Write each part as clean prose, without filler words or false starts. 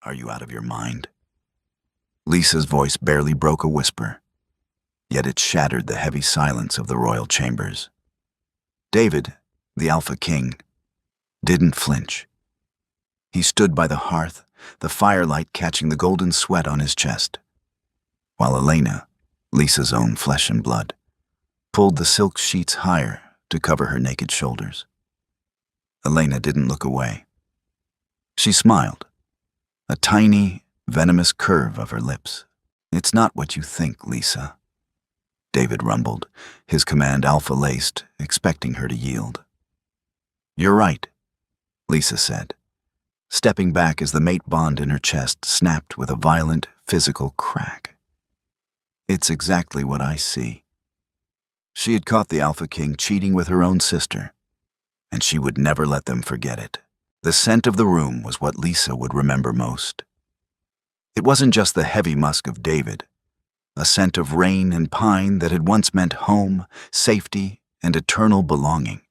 Are you out of your mind? Lisa's voice barely broke a whisper, yet it shattered the heavy silence of the royal chambers. David, the Alpha King, didn't flinch. He stood by the hearth, the firelight catching the golden sweat on his chest, while Elena, Lisa's own flesh and blood, pulled the silk sheets higher to cover her naked shoulders. Elena didn't look away. She smiled, a tiny, venomous curve of her lips. "It's not what you think, Lisa," David rumbled, his command alpha-laced, expecting her to yield. "You're right," Lisa said, stepping back as the mate bond in her chest snapped with a violent, physical crack. "It's exactly what I see." She had caught the Alpha King cheating with her own sister, and she would never let them forget it. The scent of the room was what Lisa would remember most. It wasn't just the heavy musk of David, a scent of rain and pine that had once meant home, safety, and eternal belonging.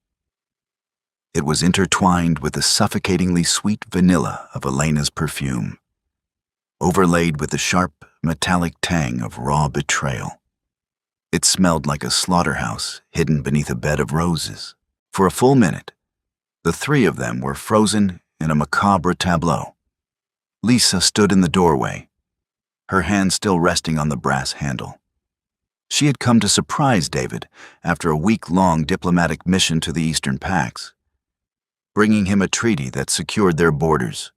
It was intertwined with the suffocatingly sweet vanilla of Elena's perfume, overlaid with the sharp, metallic tang of raw betrayal. It smelled like a slaughterhouse hidden beneath a bed of roses. For a full minute, the three of them were frozen in a macabre tableau. Lisa stood in the doorway, her hand still resting on the brass handle. She had come to surprise David after a week-long diplomatic mission to the Eastern Pax, bringing him a treaty that secured their borders.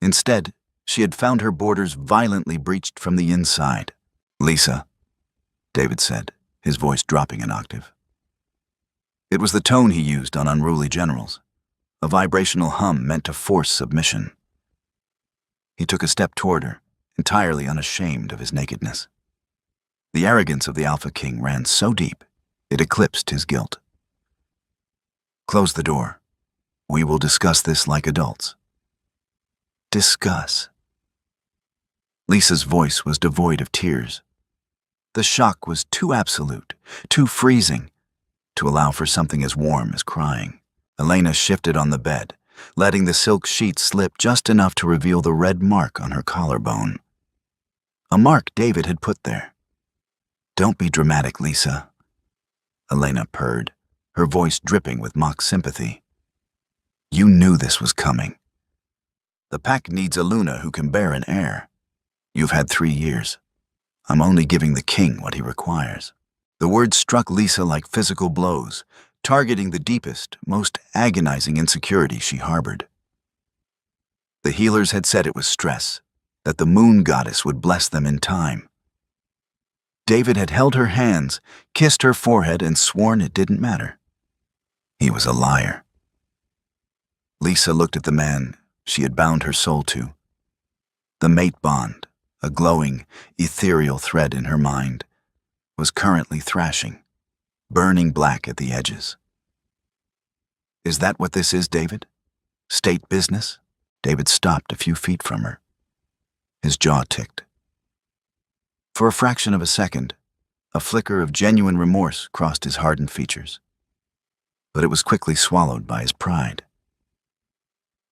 Instead, she had found her borders violently breached from the inside. "Lisa," David said, his voice dropping an octave. It was the tone he used on unruly generals, a vibrational hum meant to force submission. He took a step toward her, entirely unashamed of his nakedness. The arrogance of the Alpha King ran so deep, it eclipsed his guilt. "Close the door. We will discuss this like adults." "Discuss?" Lisa's voice was devoid of tears. The shock was too absolute, too freezing, to allow for something as warm as crying. Elena shifted on the bed, letting the silk sheet slip just enough to reveal the red mark on her collarbone. A mark David had put there. "Don't be dramatic, Lisa," Elena purred, her voice dripping with mock sympathy. "You knew this was coming. The pack needs a Luna who can bear an heir. You've had 3 years. I'm only giving the king what he requires." The words struck Lisa like physical blows, targeting the deepest, most agonizing insecurity she harbored. The healers had said it was stress, that the moon goddess would bless them in time. David had held her hands, kissed her forehead, and sworn it didn't matter. He was a liar. Lisa looked at the man she had bound her soul to. The mate bond, a glowing, ethereal thread in her mind, was currently thrashing, burning black at the edges. "Is that what this is, David? State business?" David stopped a few feet from her. His jaw ticked. For a fraction of a second, a flicker of genuine remorse crossed his hardened features, but it was quickly swallowed by his pride.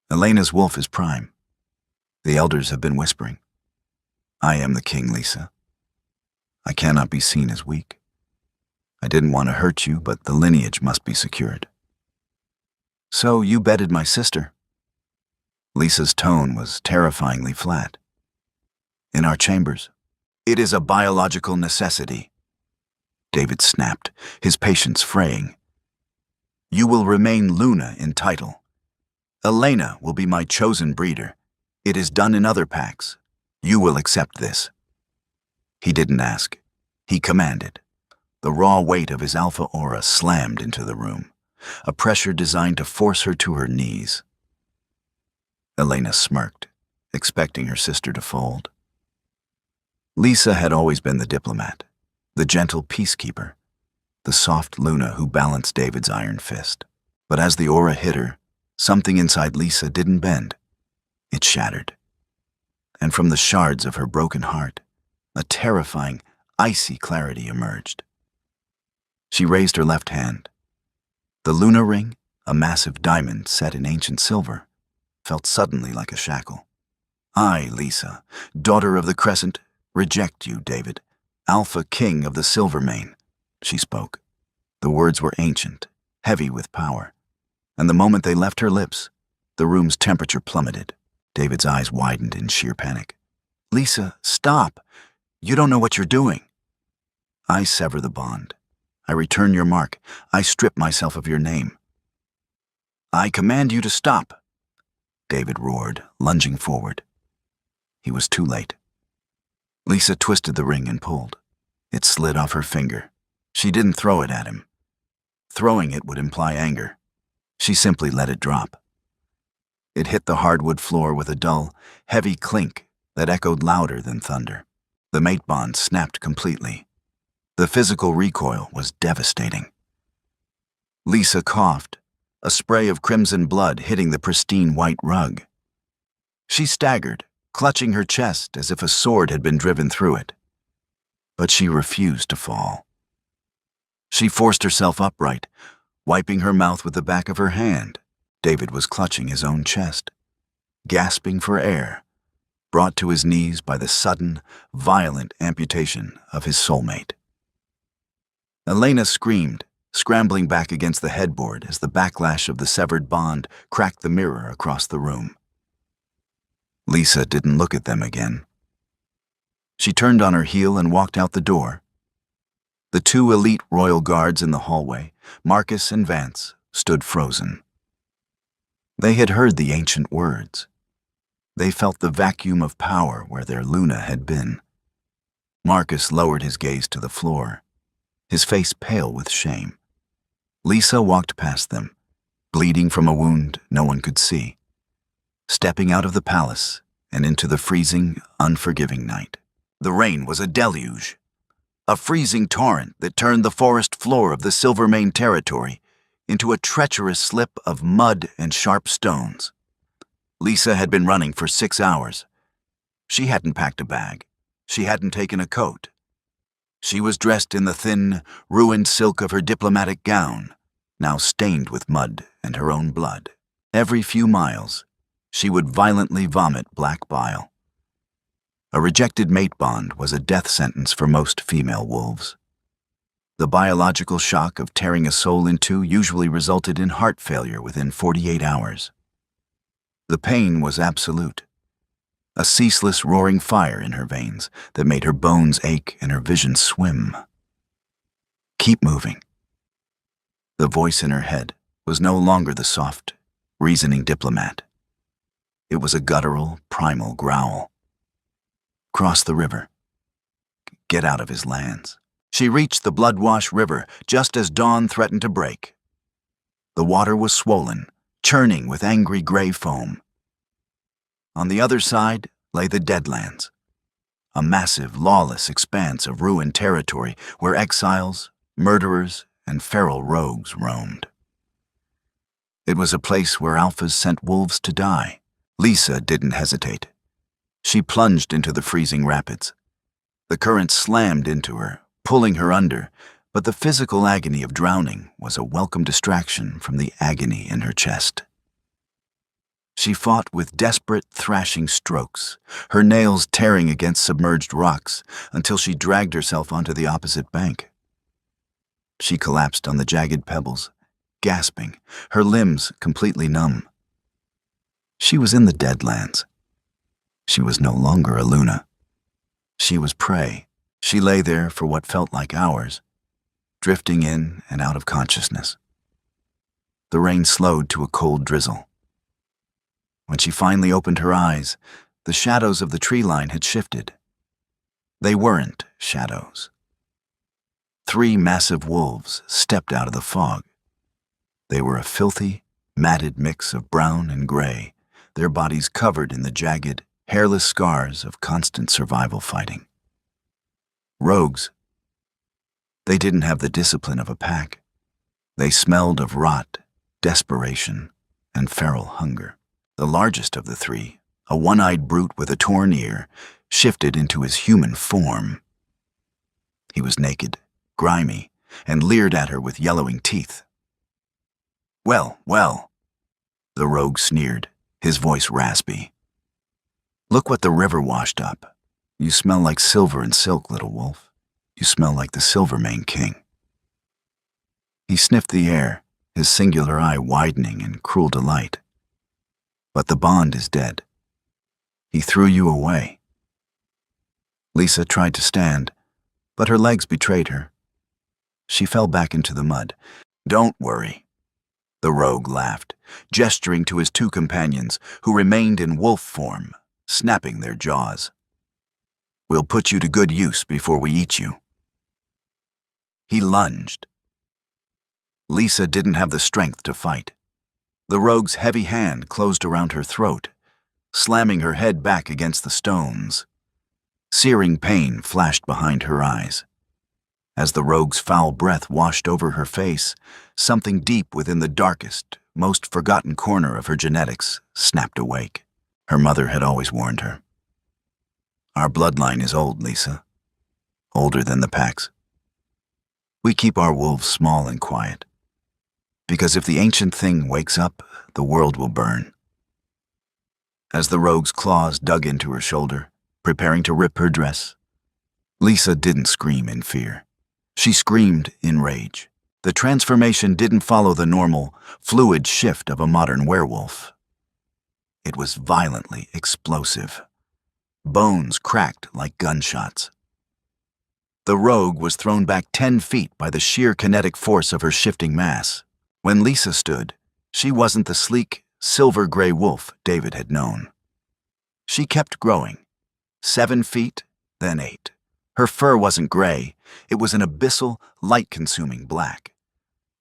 "Elena's wolf is prime. The elders have been whispering. I am the king, Lisa. I cannot be seen as weak. I didn't want to hurt you, but the lineage must be secured." "So you bedded my sister." Lisa's tone was terrifyingly flat. "In our chambers. It is a biological necessity." David snapped, his patience fraying. "You will remain Luna in title. Elena will be my chosen breeder. It is done in other packs. You will accept this." He didn't ask. He commanded. The raw weight of his alpha aura slammed into the room, a pressure designed to force her to her knees. Elena smirked, expecting her sister to fold. Lisa had always been the diplomat, the gentle peacekeeper, the soft Luna who balanced David's iron fist. But as the aura hit her, something inside Lisa didn't bend. It shattered. And from the shards of her broken heart, a terrifying, icy clarity emerged. She raised her left hand. The Luna ring, a massive diamond set in ancient silver, felt suddenly like a shackle. I, Lisa, daughter of the Crescent, reject you, David, Alpha King of the Silvermane, she spoke. The words were ancient, heavy with power, and the moment they left her lips, the room's temperature plummeted. David's eyes widened in sheer panic. Lisa, stop! You don't know what you're doing. I sever the bond. I return your mark. I strip myself of your name. I command you to stop, David roared, lunging forward. He was too late. Lisa twisted the ring and pulled. It slid off her finger. She didn't throw it at him. Throwing it would imply anger. She simply let it drop. It hit the hardwood floor with a dull, heavy clink that echoed louder than thunder. The mate bond snapped completely. The physical recoil was devastating. Lisa coughed, a spray of crimson blood hitting the pristine white rug. She staggered, clutching her chest as if a sword had been driven through it. But she refused to fall. She forced herself upright, wiping her mouth with the back of her hand. David was clutching his own chest, gasping for air, brought to his knees by the sudden, violent amputation of his soulmate. Elena screamed, scrambling back against the headboard as the backlash of the severed bond cracked the mirror across the room. Lisa didn't look at them again. She turned on her heel and walked out the door. The two elite royal guards in the hallway, Marcus and Vance, stood frozen. They had heard the ancient words. They felt the vacuum of power where their Luna had been. Marcus lowered his gaze to the floor, his face pale with shame. Lisa walked past them, bleeding from a wound no one could see, stepping out of the palace and into the freezing, unforgiving night. The rain was a deluge, a freezing torrent that turned the forest floor of the Silvermane territory into a treacherous slip of mud and sharp stones. Lisa had been running for 6 hours. She hadn't packed a bag. She hadn't taken a coat. She was dressed in the thin, ruined silk of her diplomatic gown, now stained with mud and her own blood. Every few miles, she would violently vomit black bile. A rejected mate bond was a death sentence for most female wolves. The biological shock of tearing a soul in two usually resulted in heart failure within 48 hours. The pain was absolute, a ceaseless roaring fire in her veins that made her bones ache and her vision swim. Keep moving. The voice in her head was no longer the soft, reasoning diplomat. It was a guttural, primal growl. Cross the river. Get out of his lands. She reached the blood-washed river just as dawn threatened to break. The water was swollen, churning with angry gray foam. On the other side lay the Deadlands, a massive, lawless expanse of ruined territory where exiles, murderers, and feral rogues roamed. It was a place where alphas sent wolves to die. Lisa didn't hesitate. She plunged into the freezing rapids. The current slammed into her, pulling her under, but the physical agony of drowning was a welcome distraction from the agony in her chest. She fought with desperate, thrashing strokes, her nails tearing against submerged rocks until she dragged herself onto the opposite bank. She collapsed on the jagged pebbles, gasping, her limbs completely numb. She was in the Deadlands. She was no longer a Luna. She was prey. She lay there for what felt like hours, drifting in and out of consciousness. The rain slowed to a cold drizzle. When she finally opened her eyes, the shadows of the tree line had shifted. They weren't shadows. 3 massive wolves stepped out of the fog. They were a filthy, matted mix of brown and gray, their bodies covered in the jagged, hairless scars of constant survival fighting. Rogues. They didn't have the discipline of a pack. They smelled of rot, desperation, and feral hunger. The largest of the 3, a one-eyed brute with a torn ear, shifted into his human form. He was naked, grimy, and leered at her with yellowing teeth. Well, well, the rogue sneered, his voice raspy. Look what the river washed up. You smell like silver and silk, little wolf. You smell like the Silvermane King." He sniffed the air, his singular eye widening in cruel delight. "But the bond is dead. He threw you away." Lisa tried to stand, but her legs betrayed her. She fell back into the mud. "Don't worry." The rogue laughed, gesturing to his two companions, who remained in wolf form, snapping their jaws. "We'll put you to good use before we eat you." He lunged. Lisa didn't have the strength to fight. The rogue's heavy hand closed around her throat, slamming her head back against the stones. Searing pain flashed behind her eyes. As the rogue's foul breath washed over her face, something deep within the darkest, most forgotten corner of her genetics snapped awake. Her mother had always warned her. "Our bloodline is old, Lisa. Older than the pack's. We keep our wolves small and quiet. Because if the ancient thing wakes up, the world will burn." As the rogue's claws dug into her shoulder, preparing to rip her dress, Lisa didn't scream in fear. She screamed in rage. The transformation didn't follow the normal, fluid shift of a modern werewolf. It was violently explosive. Bones cracked like gunshots. The rogue was thrown back 10 feet by the sheer kinetic force of her shifting mass. When Lisa stood, she wasn't the sleek, silver-gray wolf David had known. She kept growing. 7 feet, then 8. Her fur wasn't gray, it was an abyssal, light-consuming black.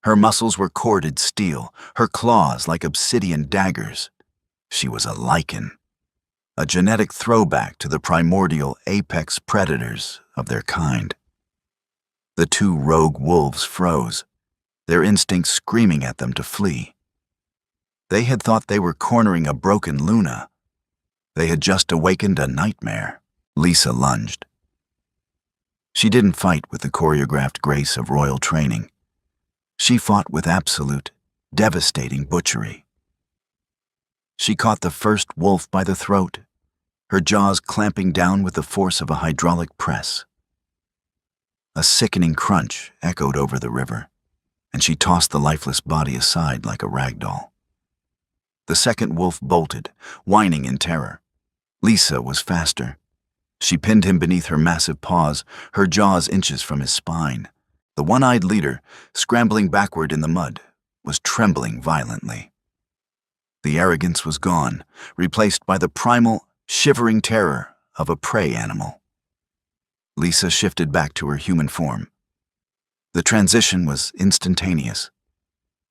Her muscles were corded steel, her claws like obsidian daggers. She was a lichen, a genetic throwback to the primordial apex predators of their kind. The two rogue wolves froze, their instincts screaming at them to flee. They had thought they were cornering a broken Luna. They had just awakened a nightmare. Lisa lunged. She didn't fight with the choreographed grace of royal training. She fought with absolute, devastating butchery. She caught the first wolf by the throat, her jaws clamping down with the force of a hydraulic press. A sickening crunch echoed over the river, and she tossed the lifeless body aside like a rag doll. The second wolf bolted, whining in terror. Lisa was faster. She pinned him beneath her massive paws, her jaws inches from his spine. The one-eyed leader, scrambling backward in the mud, was trembling violently. The arrogance was gone, replaced by the primal, shivering terror of a prey animal. Lisa shifted back to her human form. The transition was instantaneous.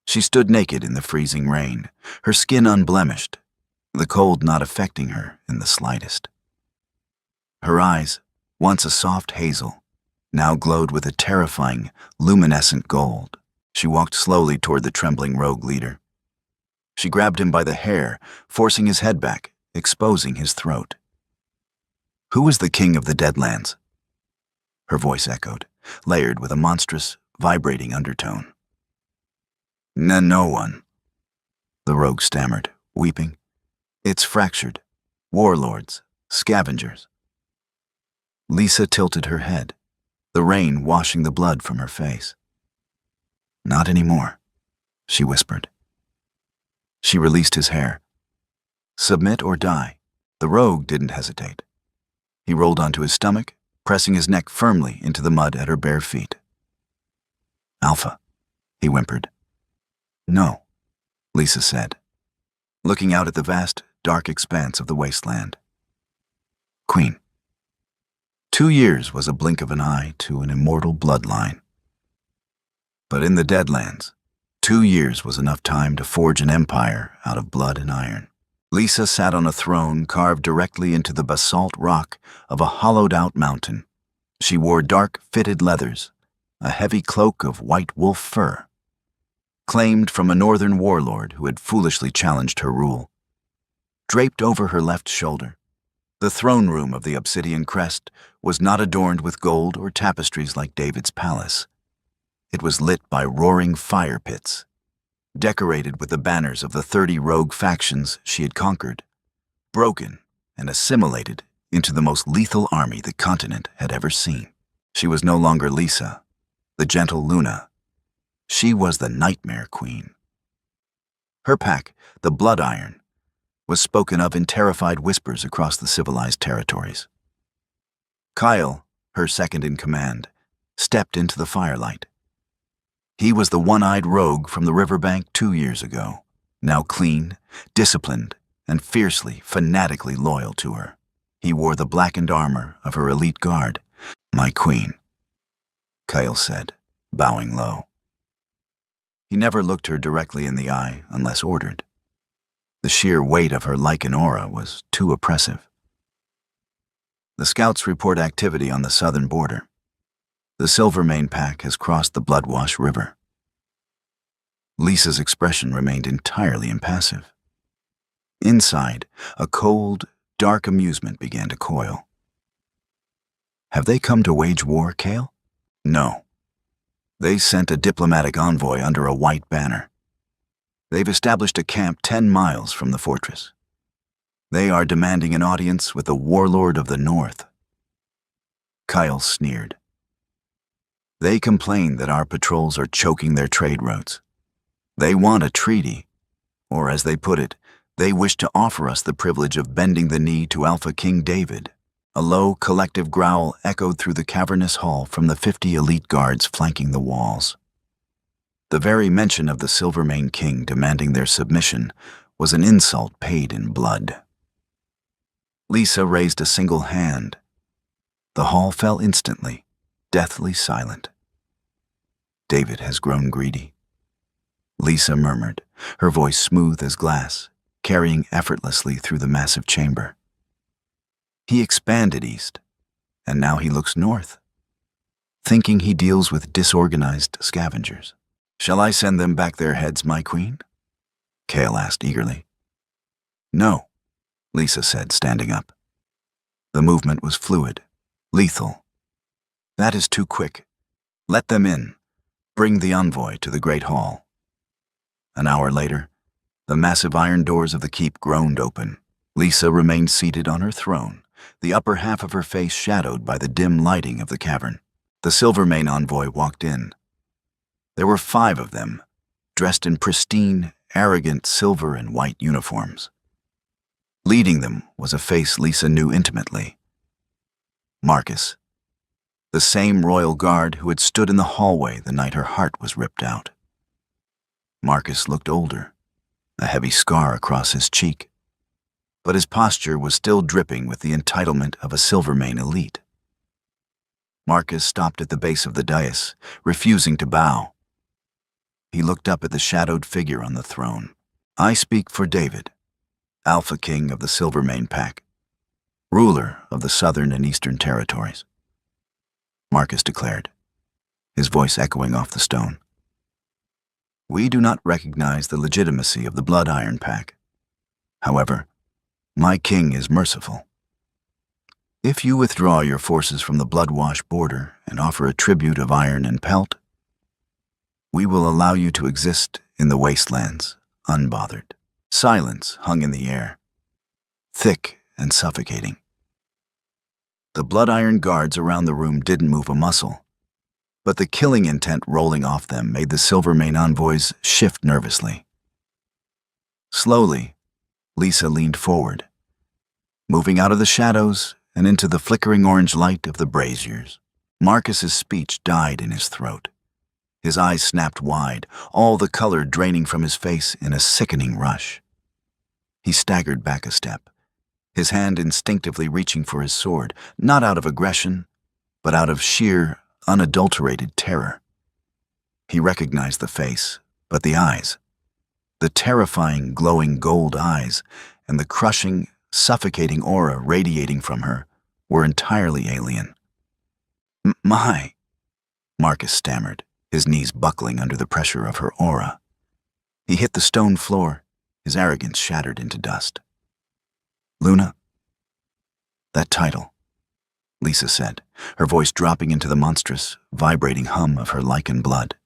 She stood naked in the freezing rain, her skin unblemished, the cold not affecting her in the slightest. Her eyes, once a soft hazel, now glowed with a terrifying, luminescent gold. She walked slowly toward the trembling rogue leader. She grabbed him by the hair, forcing his head back, exposing his throat. "Who is the king of the Deadlands?" Her voice echoed, layered with a monstrous, vibrating undertone. No one," the rogue stammered, weeping. "It's fractured. Warlords, scavengers." Lisa tilted her head, the rain washing the blood from her face. "Not anymore," she whispered. She released his hair. "Submit or die." The rogue didn't hesitate. He rolled onto his stomach, pressing his neck firmly into the mud at her bare feet. "Alpha," he whimpered. "No," Lisa said, looking out at the vast, dark expanse of the wasteland. "Queen." 2 years was a blink of an eye to an immortal bloodline. But in the Deadlands, 2 years was enough time to forge an empire out of blood and iron. Lisa sat on a throne carved directly into the basalt rock of a hollowed-out mountain. She wore dark, fitted leathers, a heavy cloak of white wolf fur, claimed from a northern warlord who had foolishly challenged her rule. Draped over her left shoulder, the throne room of the obsidian crest was not adorned with gold or tapestries like David's palace. It was lit by roaring fire pits, decorated with the banners of the 30 rogue factions she had conquered, broken and assimilated into the most lethal army the continent had ever seen. She was no longer Lisa, the gentle Luna. She was the Nightmare Queen. Her pack, the Blood Iron, was spoken of in terrified whispers across the civilized territories. Kyle, her second in command, stepped into the firelight. He was the one-eyed rogue from the riverbank 2 years ago, now clean, disciplined, and fiercely, fanatically loyal to her. He wore the blackened armor of her elite guard. "My queen," Kyle said, bowing low. He never looked her directly in the eye unless ordered. The sheer weight of her lichen aura was too oppressive. The scouts report activity on the southern border. The Silvermane pack has crossed the Bloodwash River. Lisa's expression remained entirely impassive. Inside, a cold, dark amusement began to coil. Have they come to wage war, Kale? No. They sent a diplomatic envoy under a white banner. They've established a camp 10 miles from the fortress. They are demanding an audience with the warlord of the North. Kyle sneered. They complain that our patrols are choking their trade routes. They want a treaty, or as they put it, they wish to offer us the privilege of bending the knee to Alpha King David. A low, collective growl echoed through the cavernous hall from the 50 elite guards flanking the walls. The very mention of the Silvermane King demanding their submission was an insult paid in blood. Lisa raised a single hand. The hall fell instantly, deathly silent. David has grown greedy, Lisa murmured, her voice smooth as glass, carrying effortlessly through the massive chamber. He expanded east, and now he looks north, thinking he deals with disorganized scavengers. Shall I send them back their heads, my queen? Kale asked eagerly. No, Lisa said, standing up. The movement was fluid, lethal. That is too quick. Let them in. Bring the envoy to the Great Hall. An hour later, the massive iron doors of the keep groaned open. Lisa remained seated on her throne, the upper half of her face shadowed by the dim lighting of the cavern. The Silvermane envoy walked in. There were 5 of them, dressed in pristine, arrogant silver and white uniforms. Leading them was a face Lisa knew intimately. Marcus, the same royal guard who had stood in the hallway the night her heart was ripped out. Marcus looked older, a heavy scar across his cheek, but his posture was still dripping with the entitlement of a Silvermane elite. Marcus stopped at the base of the dais, refusing to bow. He looked up at the shadowed figure on the throne. I speak for David, Alpha King of the Silvermane pack, ruler of the southern and eastern territories. Marcus declared, his voice echoing off the stone. We do not recognize the legitimacy of the Blood Iron pack. However, my king is merciful. If you withdraw your forces from the Bloodwash border and offer a tribute of iron and pelt, we will allow you to exist in the wastelands, unbothered. Silence hung in the air, thick and suffocating. The Blood Iron guards around the room didn't move a muscle, but the killing intent rolling off them made the Silvermane envoys shift nervously. Slowly, Lisa leaned forward, moving out of the shadows and into the flickering orange light of the braziers. Marcus's speech died in his throat. His eyes snapped wide, all the color draining from his face in a sickening rush. He staggered back a step, his hand instinctively reaching for his sword, not out of aggression, but out of sheer, unadulterated terror. He recognized the face, but the eyes, the terrifying, glowing gold eyes, and the crushing, suffocating aura radiating from her were entirely alien. My, Marcus stammered, his knees buckling under the pressure of her aura. He hit the stone floor, his arrogance shattered into dust. Luna? That title, Lisa said, her voice dropping into the monstrous, vibrating hum of her lichen blood.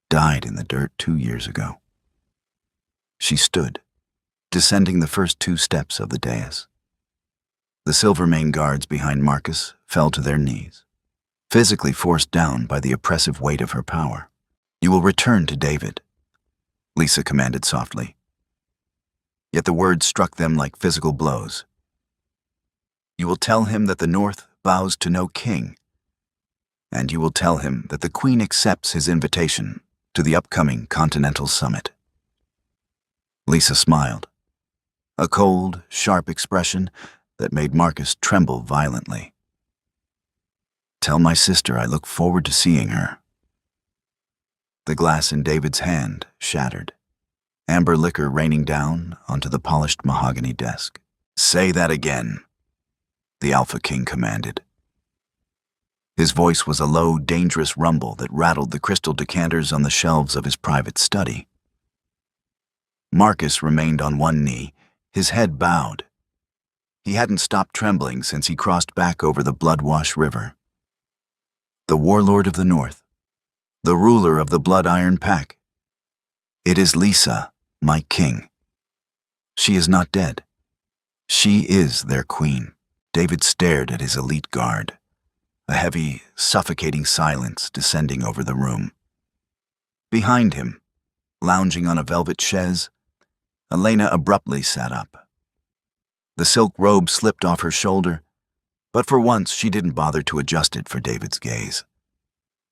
Died in the dirt 2 years ago. She stood, descending the first 2 steps of the dais. The Silvermane guards behind Marcus fell to their knees, physically forced down by the oppressive weight of her power. "You will return to David," Lisa commanded softly. Yet the words struck them like physical blows. "You will tell him that the North bows to no king, and you will tell him that the Queen accepts his invitation to the upcoming Continental Summit." Lisa smiled, a cold, sharp expression that made Marcus tremble violently. "Tell my sister I look forward to seeing her." The glass in David's hand shattered, amber liquor raining down onto the polished mahogany desk. "Say that again," the Alpha King commanded. His voice was a low, dangerous rumble that rattled the crystal decanters on the shelves of his private study. Marcus remained on one knee, his head bowed. He hadn't stopped trembling since he crossed back over the Bloodwash River. "The warlord of the North, the ruler of the Blood Iron Pack. It is Lisa, my king. She is not dead. She is their queen." David stared at his elite guard, a heavy, suffocating silence descending over the room. Behind him, lounging on a velvet chaise, Elena abruptly sat up. The silk robe slipped off her shoulder, but for once she didn't bother to adjust it for David's gaze.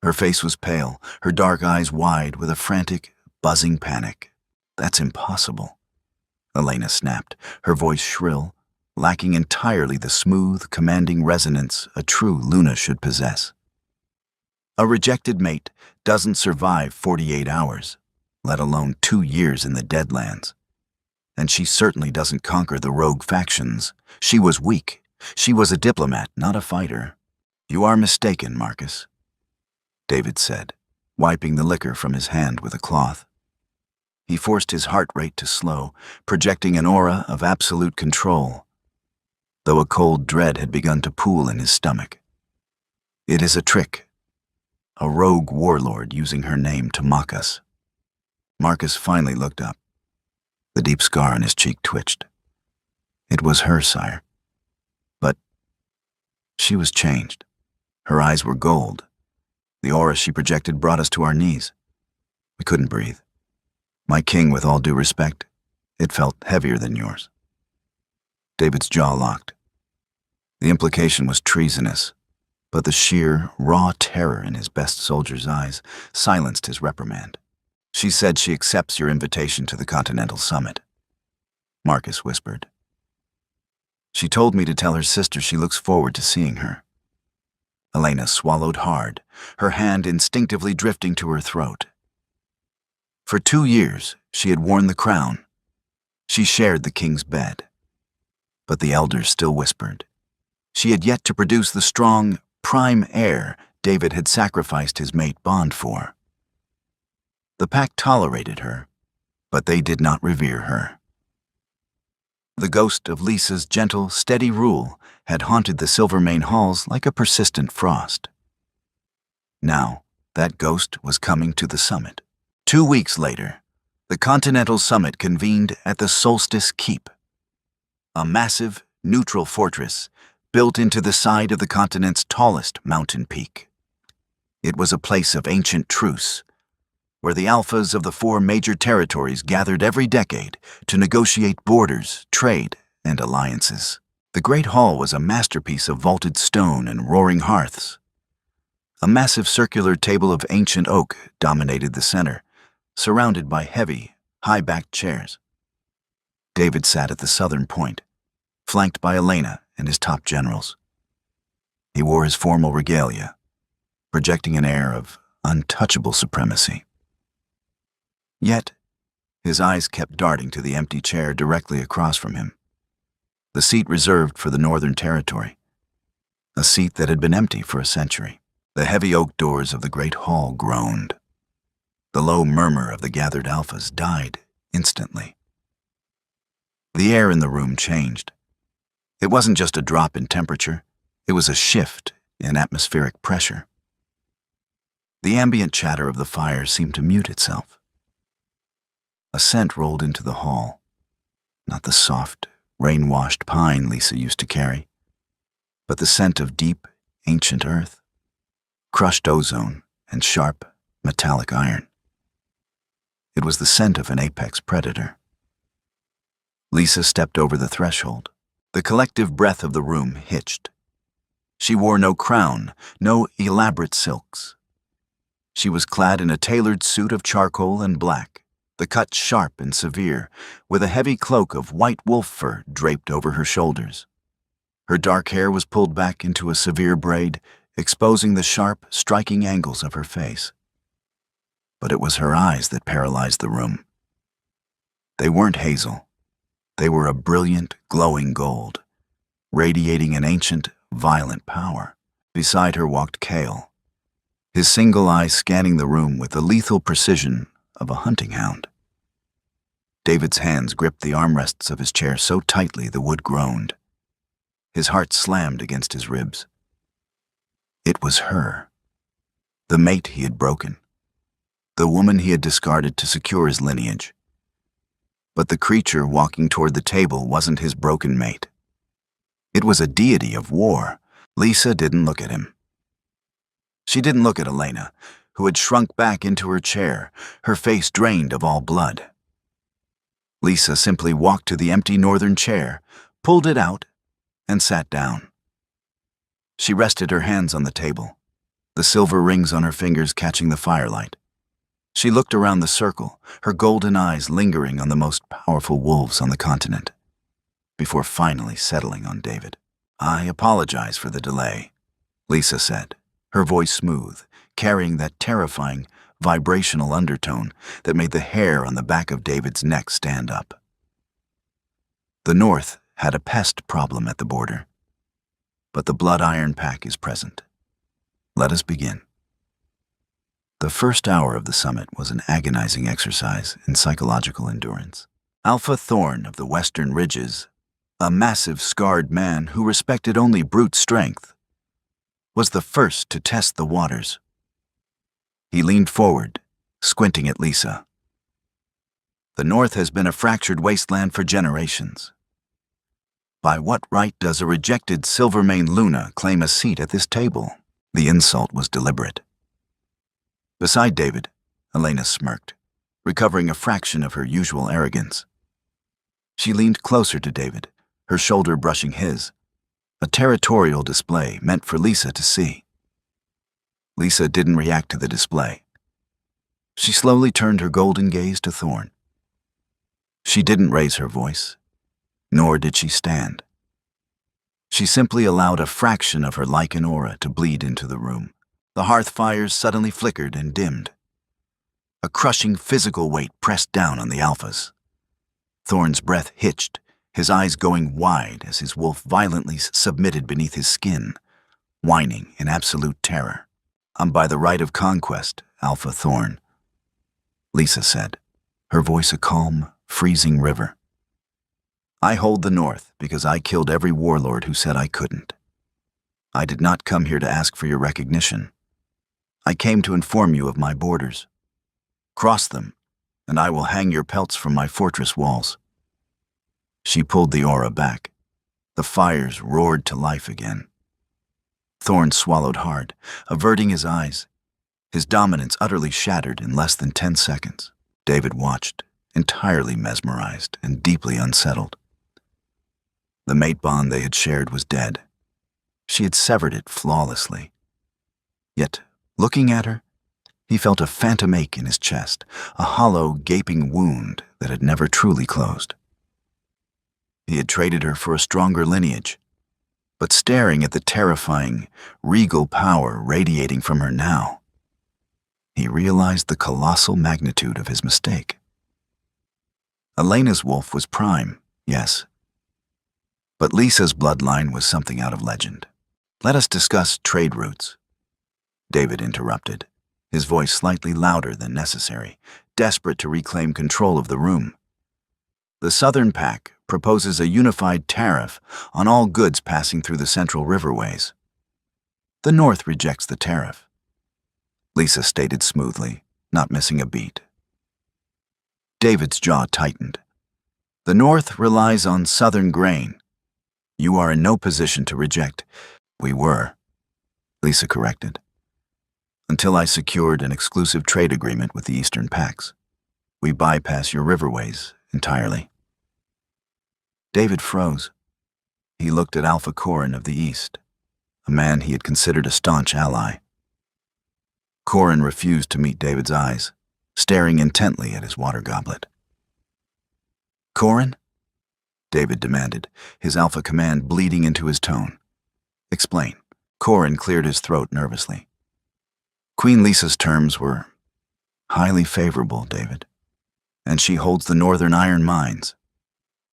Her face was pale, her dark eyes wide with a frantic, buzzing panic. "That's impossible," Elena snapped, her voice shrill, lacking entirely the smooth, commanding resonance a true Luna should possess. "A rejected mate doesn't survive 48 hours, let alone 2 years in the Deadlands. And she certainly doesn't conquer the rogue factions. She was weak. She was a diplomat, not a fighter." "You are mistaken, Marcus," David said, wiping the liquor from his hand with a cloth. He forced his heart rate to slow, projecting an aura of absolute control, though a cold dread had begun to pool in his stomach. "It is a trick, a rogue warlord using her name to mock us." Marcus finally looked up. The deep scar on his cheek twitched. "It was her, sire. But she was changed. Her eyes were gold. The aura she projected brought us to our knees. We couldn't breathe. My king, with all due respect, it felt heavier than yours." David's jaw locked. The implication was treasonous, but the sheer, raw terror in his best soldier's eyes silenced his reprimand. "She said she accepts your invitation to the Continental Summit," Marcus whispered. "She told me to tell her sister she looks forward to seeing her." Elena swallowed hard, her hand instinctively drifting to her throat. For 2 years, she had worn the crown. She shared the king's bed. But the elders still whispered. She had yet to produce the strong, prime heir David had sacrificed his mate Bond for. The pack tolerated her, but they did not revere her. The ghost of Lisa's gentle, steady rule had haunted the Silvermane halls like a persistent frost. Now, that ghost was coming to the summit. 2 weeks later, the Continental Summit convened at the Solstice Keep, a massive, neutral fortress built into the side of the continent's tallest mountain peak. It was a place of ancient truce, where the alphas of the 4 major territories gathered every decade to negotiate borders, trade, and alliances. The Great Hall was a masterpiece of vaulted stone and roaring hearths. A massive circular table of ancient oak dominated the center, surrounded by heavy, high-backed chairs. David sat at the southern point, flanked by Elena and his top generals. He wore his formal regalia, projecting an air of untouchable supremacy. Yet, his eyes kept darting to the empty chair directly across from him, the seat reserved for the Northern Territory, a seat that had been empty for a century. The heavy oak doors of the great hall groaned. The low murmur of the gathered alphas died instantly. The air in the room changed. It wasn't just a drop in temperature, it was a shift in atmospheric pressure. The ambient chatter of the fire seemed to mute itself. A scent rolled into the hall, not the soft, rain-washed pine Lisa used to carry, but the scent of deep, ancient earth, crushed ozone, and sharp, metallic iron. It was the scent of an apex predator. Lisa stepped over the threshold. The collective breath of the room hitched. She wore no crown, no elaborate silks. She was clad in a tailored suit of charcoal and black, the cut sharp and severe, with a heavy cloak of white wolf fur draped over her shoulders. Her dark hair was pulled back into a severe braid, exposing the sharp, striking angles of her face. But it was her eyes that paralyzed the room. They weren't hazel. They were a brilliant, glowing gold, radiating an ancient, violent power. Beside her walked Kale, his single eye scanning the room with the lethal precision of a hunting hound. David's hands gripped the armrests of his chair so tightly the wood groaned. His heart slammed against his ribs. It was her, the mate he had broken, the woman he had discarded to secure his lineage. But the creature walking toward the table wasn't his broken mate. It was a deity of war. Lisa didn't look at him. She didn't look at Elena, who had shrunk back into her chair, her face drained of all blood. Lisa simply walked to the empty northern chair, pulled it out, and sat down. She rested her hands on the table, the silver rings on her fingers catching the firelight. She looked around the circle, her golden eyes lingering on the most powerful wolves on the continent, before finally settling on David. "I apologize for the delay," Lisa said, her voice smooth, carrying that terrifying, vibrational undertone that made the hair on the back of David's neck stand up. The North had a pest problem at the border, but the Blood Iron Pack is present. Let us begin. The first hour of the summit was an agonizing exercise in psychological endurance. Alpha Thorn of the Western Ridges, a massive, scarred man who respected only brute strength, was the first to test the waters. He leaned forward, squinting at Lisa. The North has been a fractured wasteland for generations. By what right does a rejected Silvermane Luna claim a seat at this table? The insult was deliberate. Beside David, Elena smirked, recovering a fraction of her usual arrogance. She leaned closer to David, her shoulder brushing his, a territorial display meant for Lisa to see. Lisa didn't react to the display. She slowly turned her golden gaze to Thorn. She didn't raise her voice, nor did she stand. She simply allowed a fraction of her lichen aura to bleed into the room. The hearth fires suddenly flickered and dimmed. A crushing physical weight pressed down on the alphas. Thorn's breath hitched, his eyes going wide as his wolf violently submitted beneath his skin, whining in absolute terror. "I'm by the right of conquest, Alpha Thorn," Lisa said, her voice a calm, freezing river. "I hold the North because I killed every warlord who said I couldn't. I did not come here to ask for your recognition. I came to inform you of my borders. Cross them, and I will hang your pelts from my fortress walls." She pulled the aura back. The fires roared to life again. Thorn swallowed hard, averting his eyes, his dominance utterly shattered in less than 10 seconds. David watched, entirely mesmerized and deeply unsettled. The mate bond they had shared was dead. She had severed it flawlessly. Yet, looking at her, he felt a phantom ache in his chest, a hollow, gaping wound that had never truly closed. He had traded her for a stronger lineage, but staring at the terrifying, regal power radiating from her now, he realized the colossal magnitude of his mistake. Elena's wolf was prime, yes, but Lisa's bloodline was something out of legend. "Let us discuss trade routes," David interrupted, his voice slightly louder than necessary, desperate to reclaim control of the room. "The Southern Pack proposes a unified tariff on all goods passing through the central riverways. The North rejects the tariff," Lisa stated smoothly, not missing a beat. David's jaw tightened. "The North relies on Southern grain. You are in no position to reject. We were, Lisa corrected, until I secured an exclusive trade agreement with the Eastern Pacts. We bypass your riverways entirely. David froze. He looked at Alpha Corin of the East, a man he had considered a staunch ally. Corin refused to meet David's eyes, staring intently at his water goblet. Corin? David demanded, his Alpha command bleeding into his tone. Explain. Corin cleared his throat nervously. Queen Lisa's terms were highly favorable, David, and she holds the Northern Iron Mines.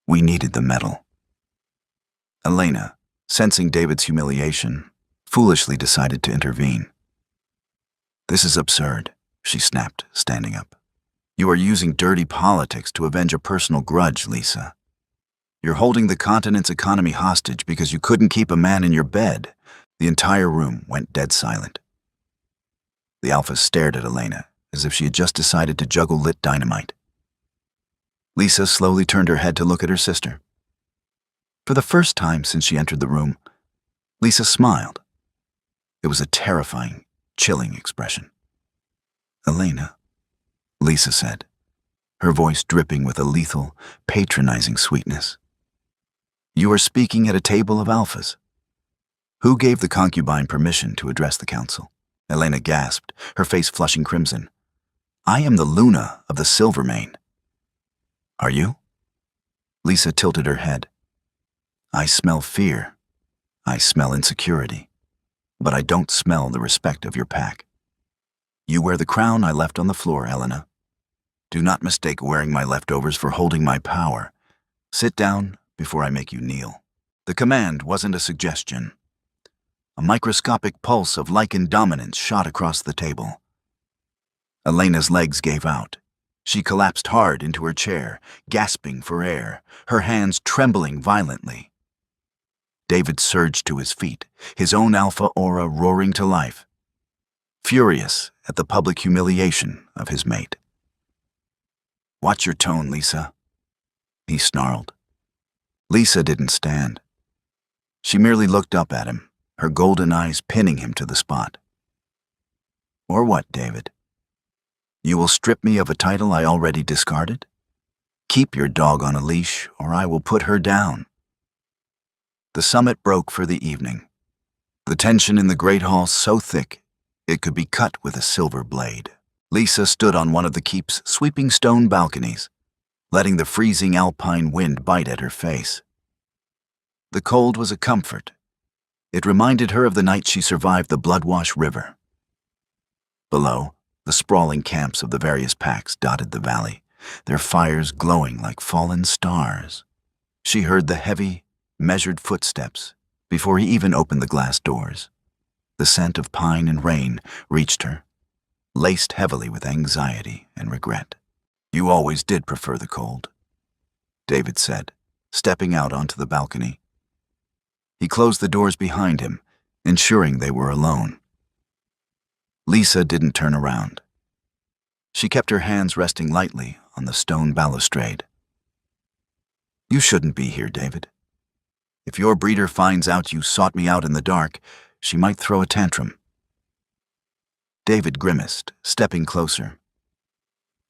We needed the metal. Elena, sensing David's humiliation, foolishly decided to intervene. This is absurd, she snapped, standing up. You are using dirty politics to avenge a personal grudge, Lisa. You're holding the continent's economy hostage because you couldn't keep a man in your bed. The entire room went dead silent. The Alpha stared at Elena as if she had just decided to juggle lit dynamite. Lisa slowly turned her head to look at her sister. For the first time since she entered the room, Lisa smiled. It was a terrifying, chilling expression. Elena, Lisa said, her voice dripping with a lethal, patronizing sweetness. You are speaking at a table of Alphas. Who gave the concubine permission to address the council? Elena gasped, her face flushing crimson. I am the Luna of the Silvermane. Are you? Lisa tilted her head. I smell fear. I smell insecurity. But I don't smell the respect of your pack. You wear the crown I left on the floor, Elena. Do not mistake wearing my leftovers for holding my power. Sit down before I make you kneel. The command wasn't a suggestion. A microscopic pulse of lichen dominance shot across the table. Elena's legs gave out. She collapsed hard into her chair, gasping for air, her hands trembling violently. David surged to his feet, his own Alpha aura roaring to life, furious at the public humiliation of his mate. Watch your tone, Lisa, he snarled. Lisa didn't stand. She merely looked up at him, her golden eyes pinning him to the spot. Or what, David? You will strip me of a title I already discarded? Keep your dog on a leash, or I will put her down. The summit broke for the evening. The tension in the great hall so thick it could be cut with a silver blade. Lisa stood on one of the keep's sweeping stone balconies, letting the freezing alpine wind bite at her face. The cold was a comfort. It reminded her of the night she survived the Bloodwash River. Below, the sprawling camps of the various packs dotted the valley, their fires glowing like fallen stars. She heard the heavy, measured footsteps before he even opened the glass doors. The scent of pine and rain reached her, laced heavily with anxiety and regret. You always did prefer the cold, David said, stepping out onto the balcony. He closed the doors behind him, ensuring they were alone. Lisa didn't turn around. She kept her hands resting lightly on the stone balustrade. You shouldn't be here, David. If your breeder finds out you sought me out in the dark, she might throw a tantrum. David grimaced, stepping closer.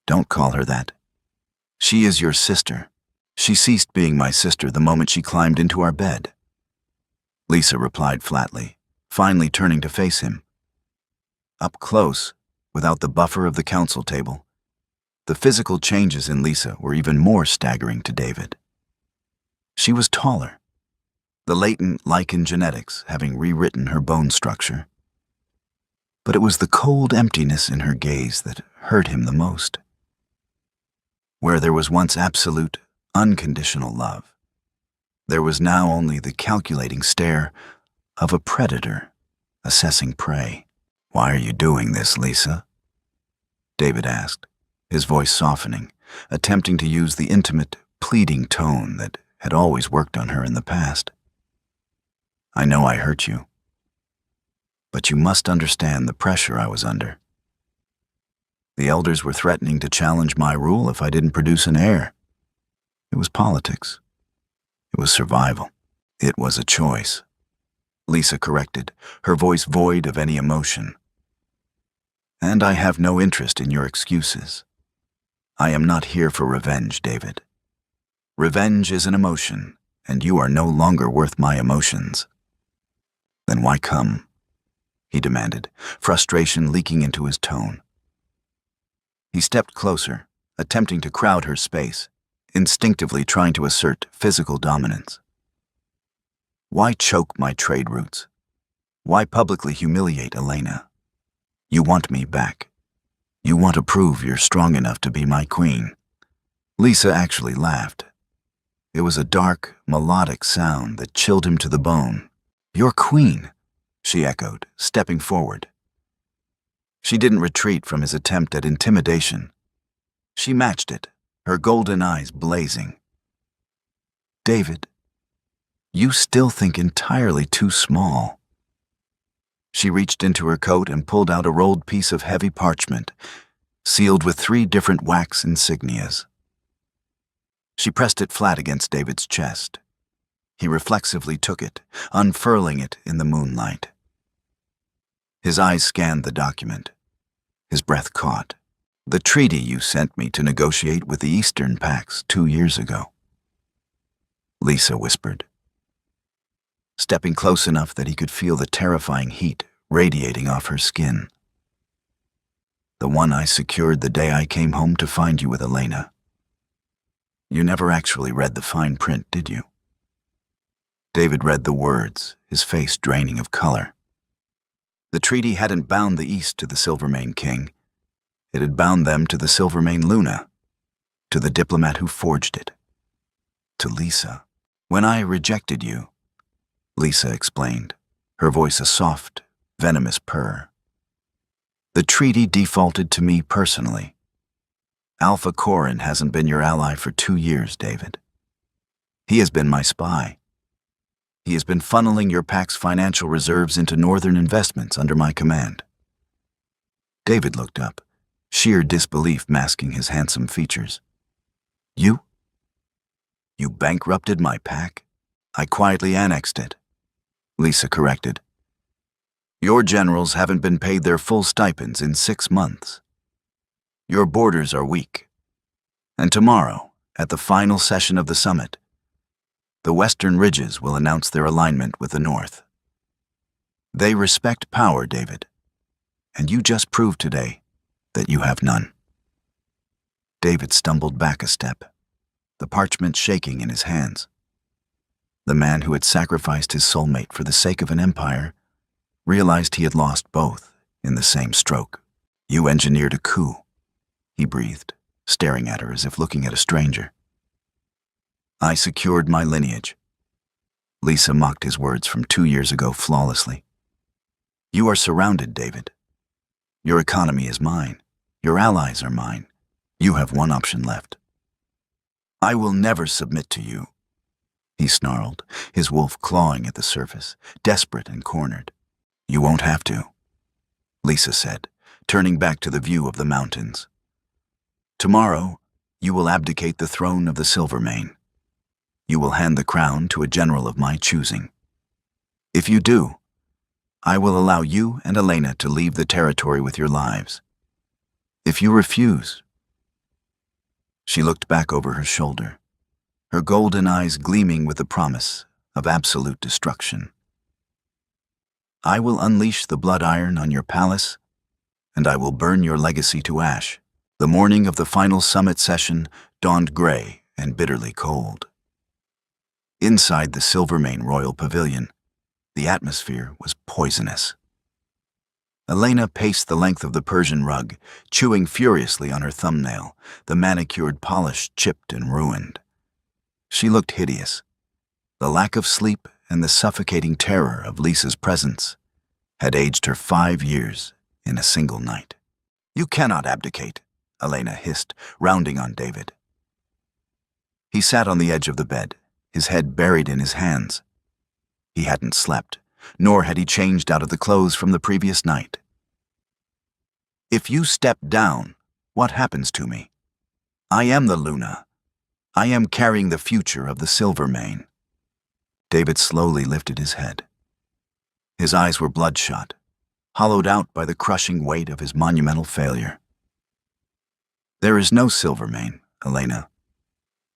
Don't call her that. She is your sister. She ceased being my sister the moment she climbed into our bed. Lisa replied flatly, finally turning to face him. Up close, without the buffer of the council table, the physical changes in Lisa were even more staggering to David. She was taller, the latent lichen genetics having rewritten her bone structure. But it was the cold emptiness in her gaze that hurt him the most. Where there was once absolute, unconditional love, there was now only the calculating stare of a predator assessing prey. Why are you doing this, Lisa? David asked, his voice softening, attempting to use the intimate, pleading tone that had always worked on her in the past. I know I hurt you, but you must understand the pressure I was under. The elders were threatening to challenge my rule if I didn't produce an heir. It was politics. It was survival. It was a choice. Lisa corrected, her voice void of any emotion. And I have no interest in your excuses. I am not here for revenge, David. Revenge is an emotion, and you are no longer worth my emotions. Then why come? He demanded, frustration leaking into his tone. He stepped closer, attempting to crowd her space, instinctively trying to assert physical dominance. Why choke my trade routes? Why publicly humiliate Elena? You want me back. You want to prove you're strong enough to be my queen. Lisa actually laughed. It was a dark, melodic sound that chilled him to the bone. Your queen, she echoed, stepping forward. She didn't retreat from his attempt at intimidation. She matched it, her golden eyes blazing. David, you still think entirely too small. She reached into her coat and pulled out a rolled piece of heavy parchment, sealed with 3 different wax insignias. She pressed it flat against David's chest. He reflexively took it, unfurling it in the moonlight. His eyes scanned the document. His breath caught. The treaty you sent me to negotiate with the Eastern Pax 2 years ago. Lisa whispered, stepping close enough that he could feel the terrifying heat radiating off her skin. The one I secured the day I came home to find you with Elena. You never actually read the fine print, did you? David read the words, his face draining of color. The treaty hadn't bound the East to the Silvermane King. It had bound them to the Silvermane Luna, to the diplomat who forged it, to Lisa. When I rejected you, Lisa explained, her voice a soft, venomous purr. The treaty defaulted to me personally. Alpha Corin hasn't been your ally for 2 years, David. He has been my spy. He has been funneling your pack's financial reserves into northern investments under my command. David looked up, sheer disbelief masking his handsome features. You? You bankrupted my pack? I quietly annexed it. Lisa corrected. Your generals haven't been paid their full stipends in 6 months. Your borders are weak. And tomorrow, at the final session of the summit, the Western Ridges will announce their alignment with the North. They respect power, David, and you just proved today that you have none. David stumbled back a step, the parchment shaking in his hands. The man who had sacrificed his soulmate for the sake of an empire realized he had lost both in the same stroke. You engineered a coup, he breathed, staring at her as if looking at a stranger. I secured my lineage. Lisa mocked his words from 2 years ago flawlessly. You are surrounded, David. Your economy is mine. Your allies are mine. You have one option left. I will never submit to you, he snarled, his wolf clawing at the surface, desperate and cornered. You won't have to, Lisa said, turning back to the view of the mountains. Tomorrow, you will abdicate the throne of the Silvermane. You will hand the crown to a general of my choosing. If you do, I will allow you and Elena to leave the territory with your lives. If you refuse... She looked back over her shoulder, her golden eyes gleaming with the promise of absolute destruction. I will unleash the blood iron on your palace, and I will burn your legacy to ash. The morning of the final summit session dawned gray and bitterly cold. Inside the Silvermane Royal Pavilion, the atmosphere was poisonous. Elena paced the length of the Persian rug, chewing furiously on her thumbnail, the manicured polish chipped and ruined. She looked hideous. The lack of sleep and the suffocating terror of Lisa's presence had aged her 5 years in a single night. You cannot abdicate, Elena hissed, rounding on David. He sat on the edge of the bed, his head buried in his hands. He hadn't slept, nor had he changed out of the clothes from the previous night. If you step down, what happens to me? I am the Luna. I am carrying the future of the Silvermane. David slowly lifted his head. His eyes were bloodshot, hollowed out by the crushing weight of his monumental failure. There is no Silvermane, Elena.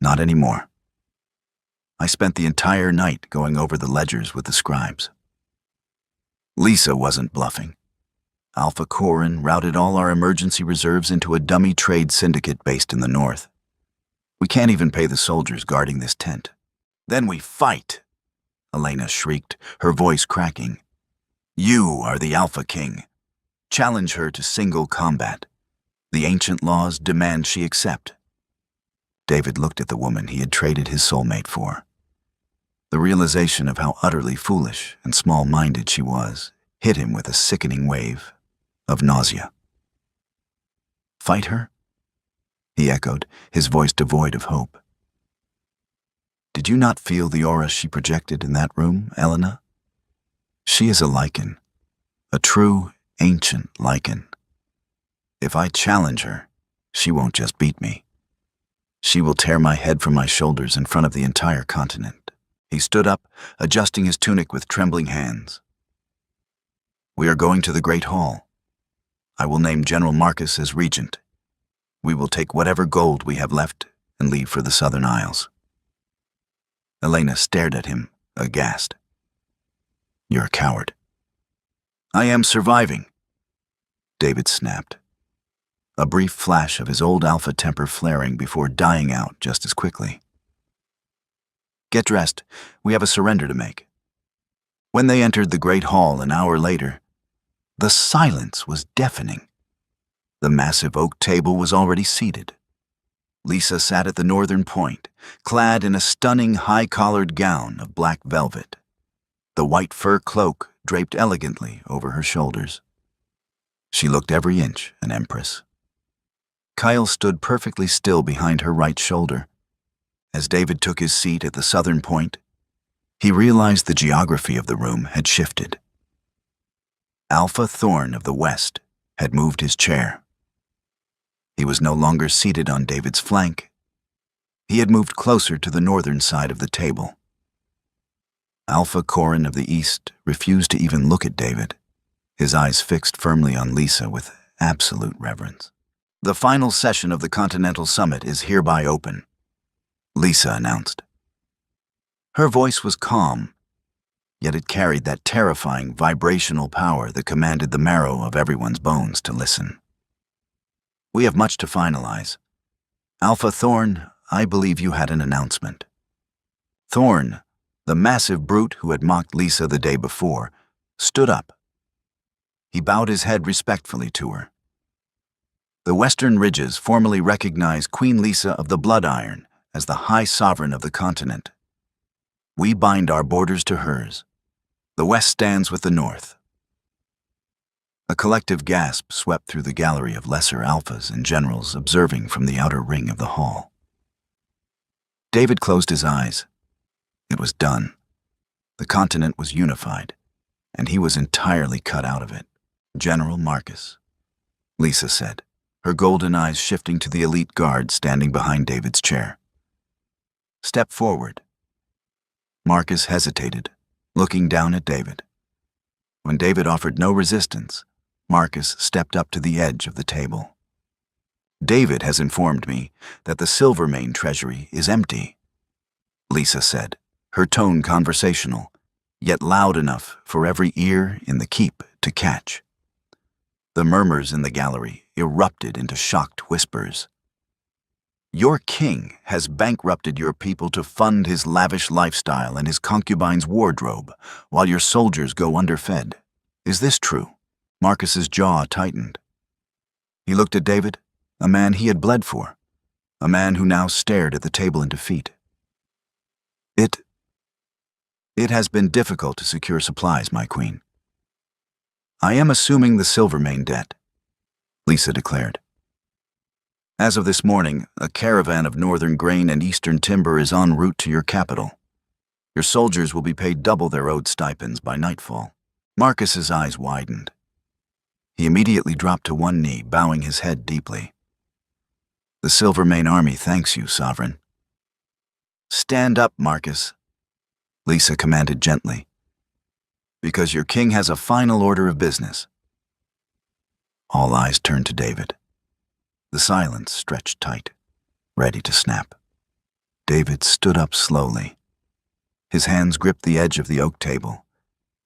Not anymore. I spent the entire night going over the ledgers with the scribes. Lisa wasn't bluffing. Alpha Corin routed all our emergency reserves into a dummy trade syndicate based in the north. We can't even pay the soldiers guarding this tent. Then we fight, Elena shrieked, her voice cracking. You are the Alpha King. Challenge her to single combat. The ancient laws demand she accept. David looked at the woman he had traded his soulmate for. The realization of how utterly foolish and small-minded she was hit him with a sickening wave of nausea. Fight her? He echoed, his voice devoid of hope. Did you not feel the aura she projected in that room, Elena? She is a lichen, a true, ancient lichen. If I challenge her, she won't just beat me. She will tear my head from my shoulders in front of the entire continent. He stood up, adjusting his tunic with trembling hands. We are going to the Great Hall. I will name General Marcus as regent. We will take whatever gold we have left and leave for the Southern Isles. Elena stared at him, aghast. You're a coward. I am surviving, David snapped. A brief flash of his old alpha temper flaring before dying out just as quickly. Get dressed. We have a surrender to make. When they entered the Great Hall an hour later, the silence was deafening. The massive oak table was already seated. Lisa sat at the northern point, clad in a stunning high-collared gown of black velvet. The white fur cloak draped elegantly over her shoulders. She looked every inch an empress. Kyle stood perfectly still behind her right shoulder. As David took his seat at the southern point, he realized the geography of the room had shifted. Alpha Thorn of the West had moved his chair. He was no longer seated on David's flank. He had moved closer to the northern side of the table. Alpha Corin of the East refused to even look at David, his eyes fixed firmly on Lisa with absolute reverence. The final session of the Continental Summit is hereby open, Lisa announced. Her voice was calm, yet it carried that terrifying vibrational power that commanded the marrow of everyone's bones to listen. We have much to finalize. Alpha Thorn, I believe you had an announcement. Thorn, the massive brute who had mocked Lisa the day before, stood up. He bowed his head respectfully to her. The Western Ridges formally recognize Queen Lisa of the Blood Iron as the High Sovereign of the continent. We bind our borders to hers. The West stands with the North. A collective gasp swept through the gallery of lesser alphas and generals observing from the outer ring of the hall. David closed his eyes. It was done. The continent was unified, and he was entirely cut out of it. General Marcus, Lisa said, her golden eyes shifting to the elite guard standing behind David's chair. Step forward. Marcus hesitated, looking down at David. When David offered no resistance, Marcus stepped up to the edge of the table. David has informed me that the Silvermane treasury is empty, Lisa said, her tone conversational, yet loud enough for every ear in the keep to catch. The murmurs in the gallery erupted into shocked whispers. Your king has bankrupted your people to fund his lavish lifestyle and his concubine's wardrobe, while your soldiers go underfed. Is this true? Marcus's jaw tightened. He looked at David, a man he had bled for, a man who now stared at the table in defeat. It has been difficult to secure supplies, my queen. I am assuming the Silvermane debt, Lisa declared. As of this morning, a caravan of northern grain and eastern timber is en route to your capital. Your soldiers will be paid double their owed stipends by nightfall. Marcus's eyes widened. He immediately dropped to one knee, bowing his head deeply. The Silvermane army thanks you, Sovereign. Stand up, Marcus, Lisa commanded gently. Because your king has a final order of business. All eyes turned to David. The silence stretched tight, ready to snap. David stood up slowly. His hands gripped the edge of the oak table.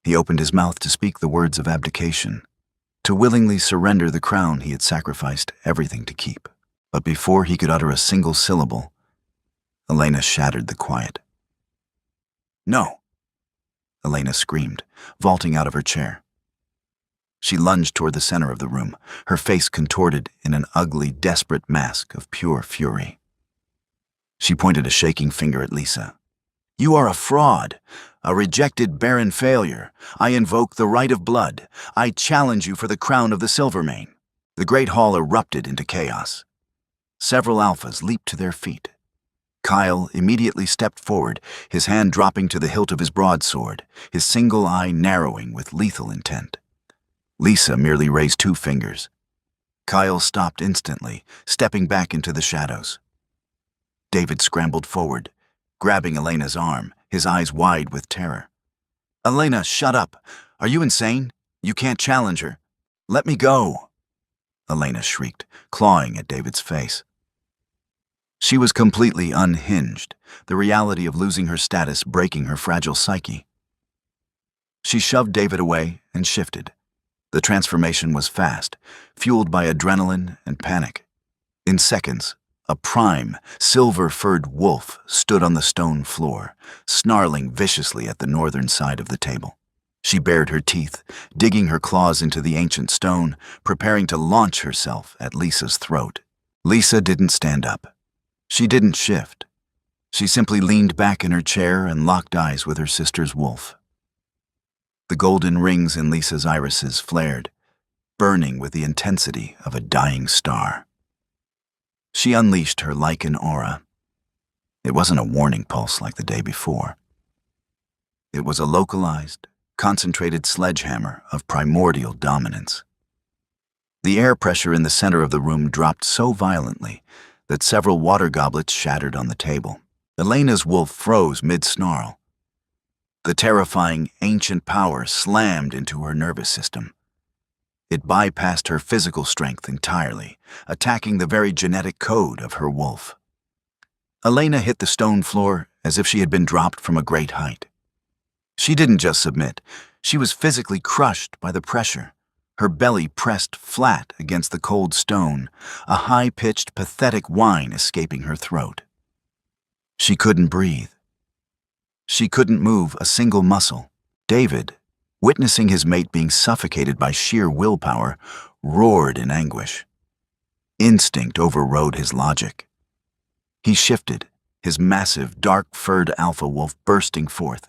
He opened his mouth to speak the words of abdication, to willingly surrender the crown he had sacrificed everything to keep. But before he could utter a single syllable, Elena shattered the quiet. "No!" Elena screamed, vaulting out of her chair. She lunged toward the center of the room, her face contorted in an ugly, desperate mask of pure fury. She pointed a shaking finger at Lisa. "You are a fraud, a rejected barren failure. I invoke the right of blood. I challenge you for the crown of the Silvermane." The great hall erupted into chaos. Several alphas leaped to their feet. Kyle immediately stepped forward, his hand dropping to the hilt of his broadsword, his single eye narrowing with lethal intent. Lisa merely raised 2 fingers. Kyle stopped instantly, stepping back into the shadows. David scrambled forward, grabbing Elena's arm, his eyes wide with terror. "Elena, shut up! Are you insane? You can't challenge her. Let me go!" Elena shrieked, clawing at David's face. She was completely unhinged, the reality of losing her status breaking her fragile psyche. She shoved David away and shifted. The transformation was fast, fueled by adrenaline and panic. In seconds, a prime, silver-furred wolf stood on the stone floor, snarling viciously at the northern side of the table. She bared her teeth, digging her claws into the ancient stone, preparing to launch herself at Lisa's throat. Lisa didn't stand up. She didn't shift. She simply leaned back in her chair and locked eyes with her sister's wolf. The golden rings in Lisa's irises flared, burning with the intensity of a dying star. She unleashed her lichen aura. It wasn't a warning pulse like the day before. It was a localized, concentrated sledgehammer of primordial dominance. The air pressure in the center of the room dropped so violently that several water goblets shattered on the table. Elena's wolf froze mid-snarl. The terrifying, ancient power slammed into her nervous system. It bypassed her physical strength entirely, attacking the very genetic code of her wolf. Elena hit the stone floor as if she had been dropped from a great height. She didn't just submit, she was physically crushed by the pressure, her belly pressed flat against the cold stone, a high-pitched, pathetic whine escaping her throat. She couldn't breathe. She couldn't move a single muscle. David, witnessing his mate being suffocated by sheer willpower, roared in anguish. Instinct overrode his logic. He shifted, his massive, dark-furred alpha wolf bursting forth,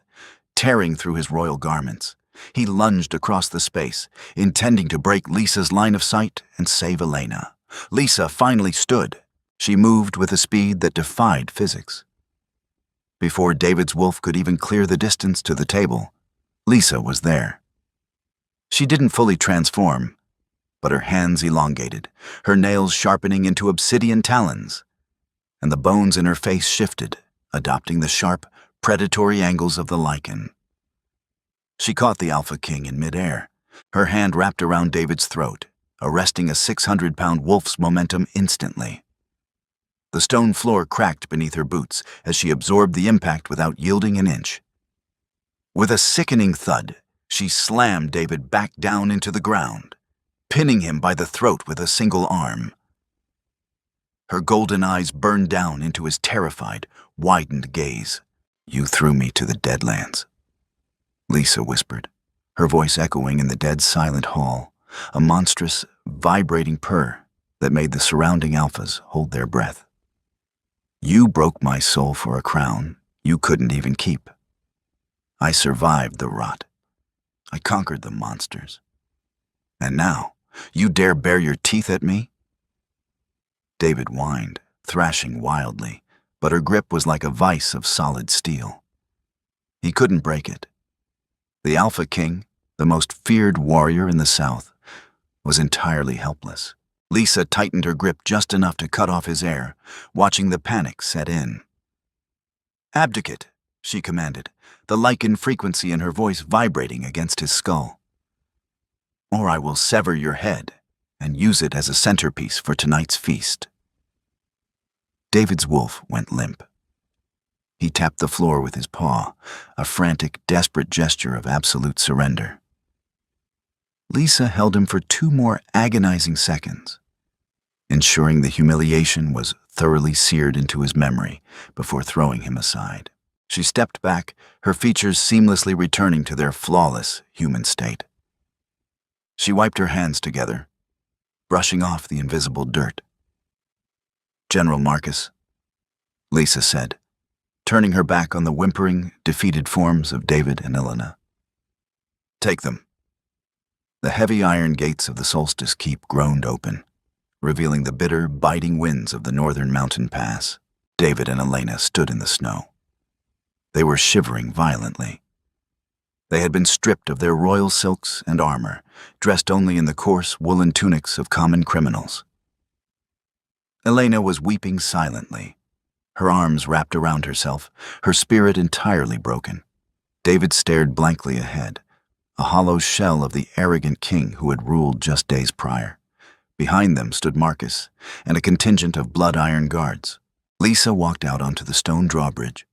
tearing through his royal garments. He lunged across the space, intending to break Lisa's line of sight and save Elena. Lisa finally stood. She moved with a speed that defied physics. Before David's wolf could even clear the distance to the table, Lisa was there. She didn't fully transform, but her hands elongated, her nails sharpening into obsidian talons, and the bones in her face shifted, adopting the sharp, predatory angles of the lichen. She caught the Alpha King in midair, her hand wrapped around David's throat, arresting a 600-pound wolf's momentum instantly. The stone floor cracked beneath her boots as she absorbed the impact without yielding an inch. With a sickening thud, she slammed David back down into the ground, pinning him by the throat with a single arm. Her golden eyes burned down into his terrified, widened gaze. "You threw me to the Deadlands," Lisa whispered, her voice echoing in the dead silent hall, a monstrous, vibrating purr that made the surrounding alphas hold their breath. "You broke my soul for a crown you couldn't even keep. I survived the rot. I conquered the monsters. And now, you dare bare your teeth at me?" David whined, thrashing wildly, but her grip was like a vice of solid steel. He couldn't break it. The Alpha King, the most feared warrior in the South, was entirely helpless. Lisa tightened her grip just enough to cut off his air, watching the panic set in. "Abdicate," she commanded, the lichen frequency in her voice vibrating against his skull. "Or I will sever your head and use it as a centerpiece for tonight's feast." David's wolf went limp. He tapped the floor with his paw, a frantic, desperate gesture of absolute surrender. Lisa held him for 2 more agonizing seconds, ensuring the humiliation was thoroughly seared into his memory before throwing him aside. She stepped back, her features seamlessly returning to their flawless human state. She wiped her hands together, brushing off the invisible dirt. "General Marcus," Lisa said, turning her back on the whimpering, defeated forms of David and Elena. "Take them." The heavy iron gates of the Solstice Keep groaned open, revealing the bitter, biting winds of the northern mountain pass. David and Elena stood in the snow. They were shivering violently. They had been stripped of their royal silks and armor, dressed only in the coarse woolen tunics of common criminals. Elena was weeping silently, her arms wrapped around herself, her spirit entirely broken. David stared blankly ahead, a hollow shell of the arrogant king who had ruled just days prior. Behind them stood Marcus and a contingent of blood-iron guards. Lisa walked out onto the stone drawbridge,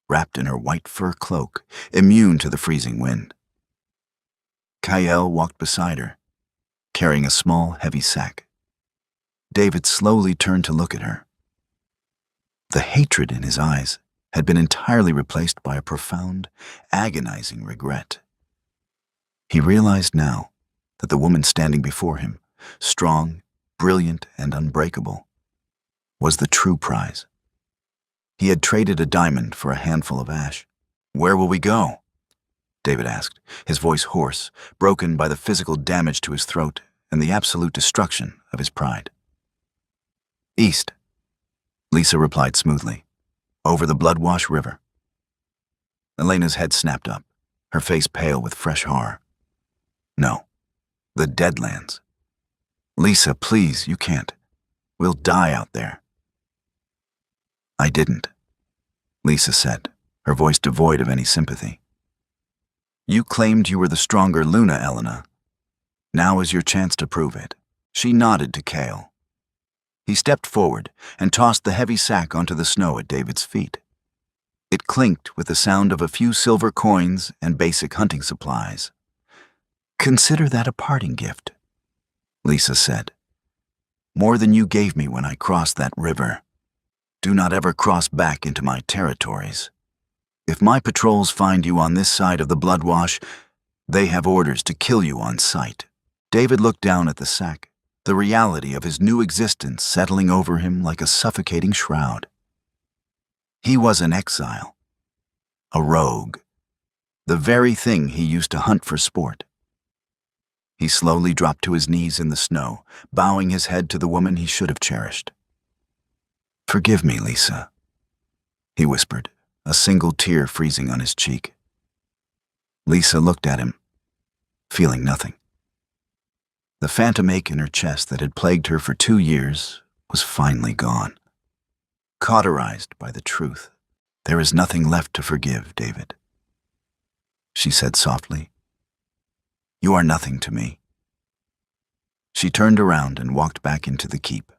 wrapped in her white fur cloak, immune to the freezing wind. Kael walked beside her, carrying a small, heavy sack. David slowly turned to look at her. The hatred in his eyes had been entirely replaced by a profound, agonizing regret. He realized now that the woman standing before him, strong, brilliant, and unbreakable, was the true prize. He had traded a diamond for a handful of ash. "Where will we go?" David asked, his voice hoarse, broken by the physical damage to his throat and the absolute destruction of his pride. "East," Lisa replied smoothly, "over the Bloodwash River." Elena's head snapped up, her face pale with fresh horror. "No, the Deadlands. Lisa, please, you can't. We'll die out there." "I didn't," Lisa said, her voice devoid of any sympathy. "You claimed you were the stronger Luna, Elena. Now is your chance to prove it." She nodded to Kael. He stepped forward and tossed the heavy sack onto the snow at David's feet. It clinked with the sound of a few silver coins and basic hunting supplies. "Consider that a parting gift," Lisa said. "More than you gave me when I crossed that river. Do not ever cross back into my territories. If my patrols find you on this side of the Bloodwash, they have orders to kill you on sight." David looked down at the sack, the reality of his new existence settling over him like a suffocating shroud. He was an exile, a rogue, the very thing he used to hunt for sport. He slowly dropped to his knees in the snow, bowing his head to the woman he should have cherished. "Forgive me, Lisa," he whispered, a single tear freezing on his cheek. Lisa looked at him, feeling nothing. The phantom ache in her chest that had plagued her for 2 years was finally gone. Cauterized by the truth, "There is nothing left to forgive, David," she said softly. "You are nothing to me." She turned around and walked back into the keep.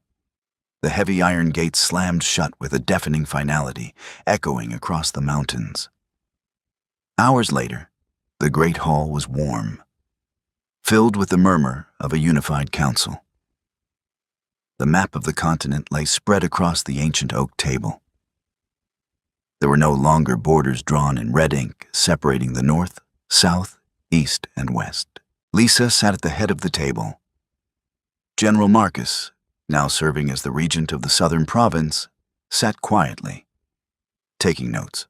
The heavy iron gates slammed shut with a deafening finality, echoing across the mountains. Hours later, the great hall was warm, filled with the murmur of a unified council. The map of the continent lay spread across the ancient oak table. There were no longer borders drawn in red ink separating the north, south, east, and west. Lisa sat at the head of the table. General Marcus, now serving as the regent of the southern province, sat quietly, taking notes.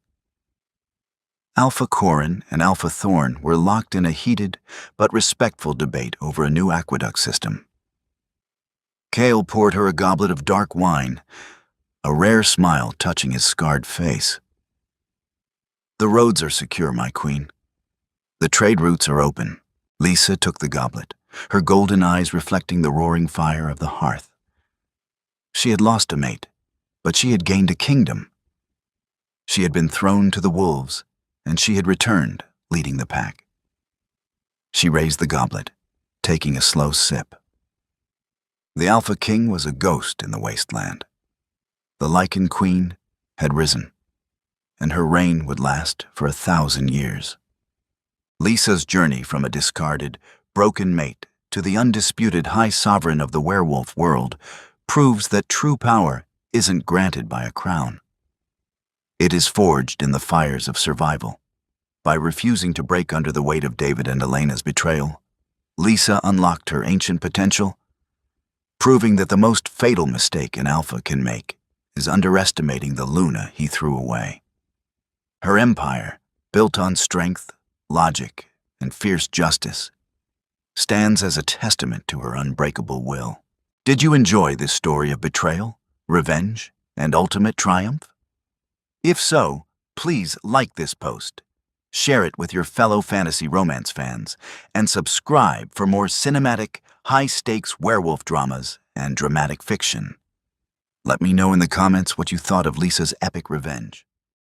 Alpha Corin and Alpha Thorn were locked in a heated but respectful debate over a new aqueduct system. Kael poured her a goblet of dark wine, a rare smile touching his scarred face. "The roads are secure, my queen. The trade routes are open." Lisa took the goblet, her golden eyes reflecting the roaring fire of the hearth. She had lost a mate, but she had gained a kingdom. She had been thrown to the wolves, and she had returned, leading the pack. She raised the goblet, taking a slow sip. The Alpha King was a ghost in the wasteland. The Lichen Queen had risen, and her reign would last for 1,000 years. Lisa's journey from a discarded, broken mate to the undisputed high sovereign of the werewolf world proves that true power isn't granted by a crown. It is forged in the fires of survival. By refusing to break under the weight of David and Elena's betrayal, Lisa unlocked her ancient potential, proving that the most fatal mistake an alpha can make is underestimating the Luna he threw away. Her empire, built on strength, logic, and fierce justice, stands as a testament to her unbreakable will. Did you enjoy this story of betrayal, revenge, and ultimate triumph? If so, please like this post, share it with your fellow fantasy romance fans, and subscribe for more cinematic, high-stakes werewolf dramas and dramatic fiction. Let me know in the comments what you thought of Lisa's epic revenge.